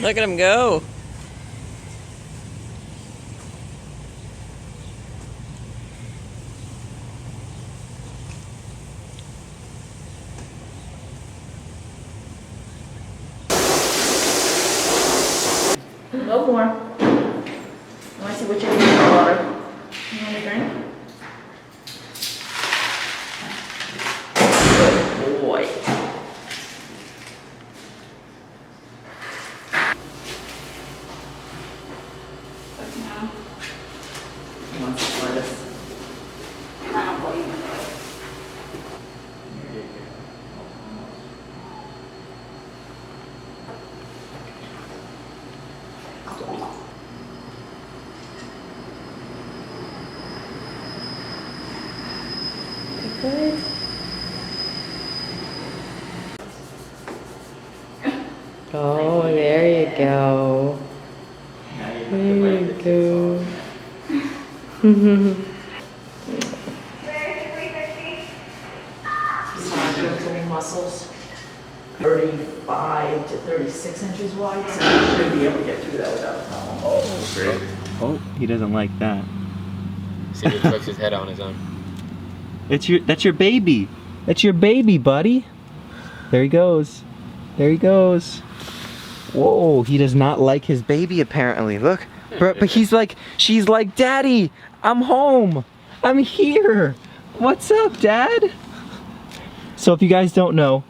Look at him go. A little more. I want to see what you're doing for water. You want a drink? Good boy. He wants to let us. Good. Oh, there you go. There you go. Little muscles. 35 to 36 inches wide, so you should be able to get through that without a problem. Oh, great. Oh, he doesn't like that. See if he puts his head on his own. That's your baby. That's your baby, buddy. There he goes. There he goes. Whoa, he does not like his baby apparently. Look, but she's like, Daddy, I'm home. I'm here. What's up, Dad? So if you guys don't know,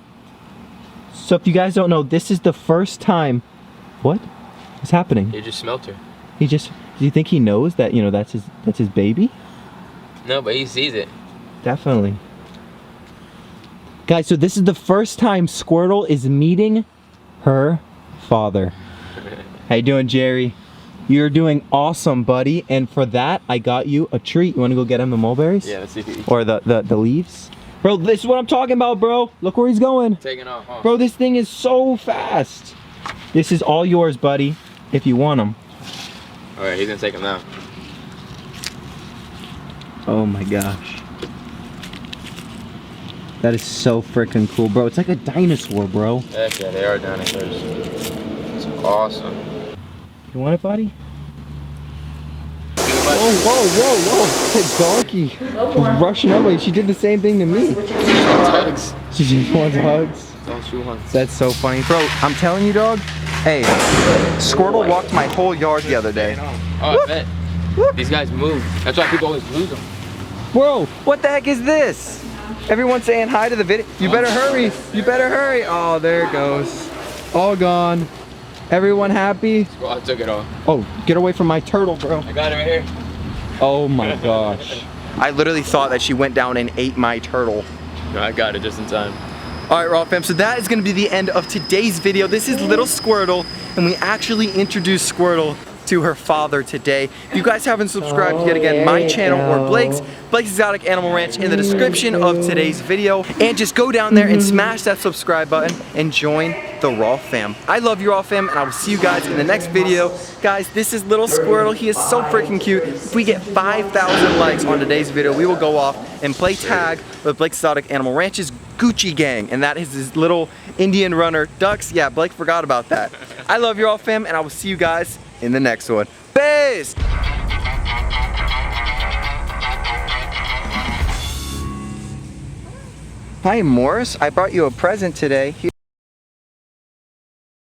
this is the first time. What? What's happening? He just smelt her. Do you think he knows that, that's his baby? No, but he sees it. Definitely. Guys, so this is the first time Squirtle is meeting her father. How you doing, Jerry? You're doing awesome, buddy. And for that, I got you a treat. You want to go get him the mulberries? Yeah, let's see if he... Or the leaves? Bro, this is what I'm talking about, bro. Look where he's going. Taking off, huh? Bro, this thing is so fast. This is all yours, buddy, if you want them. Alright, he's gonna take him now. Oh my gosh. That is so freaking cool, bro. It's like a dinosaur, bro. Heck yeah, they are dinosaurs. It's awesome. You want it, buddy? Whoa. Donkey was rushing away. She did the same thing to me. Hugs. She just wants hugs. Don't shoot hugs. That's so funny. Bro, I'm telling you, dog. Hey, Squirtle walked my whole yard the other day. Oh, I bet. These guys move. That's why people always lose them. Bro, what the heck is this? Everyone's saying hi to the video. You better hurry. You better hurry. Oh, there it goes. All gone. Everyone happy? Well, I took it off. Oh, get away from my turtle, bro. I got it right here. Oh my gosh. I literally thought that she went down and ate my turtle. No, I got it just in time. All right, Raw fam, so that is gonna be the end of today's video. This is little Squirtle, and we actually introduced Squirtle to her father today. If you guys haven't subscribed yet again, my channel or Blake's Exotic Animal Ranch in the description of today's video. And just go down there and smash that subscribe button and join the Raw fam. I love you, Raw fam, and I will see you guys in the next video. Guys, this is little Squirtle. He is so freaking cute. If we get 5,000 likes on today's video, we will go off and play tag with Blake's Exotic Animal Ranch's Gucci gang, and that is his little Indian runner ducks. Yeah, Blake forgot about that. I love you all, fam, and I will see you guys in the next one. Peace! Hi, Morris. I brought you a present today.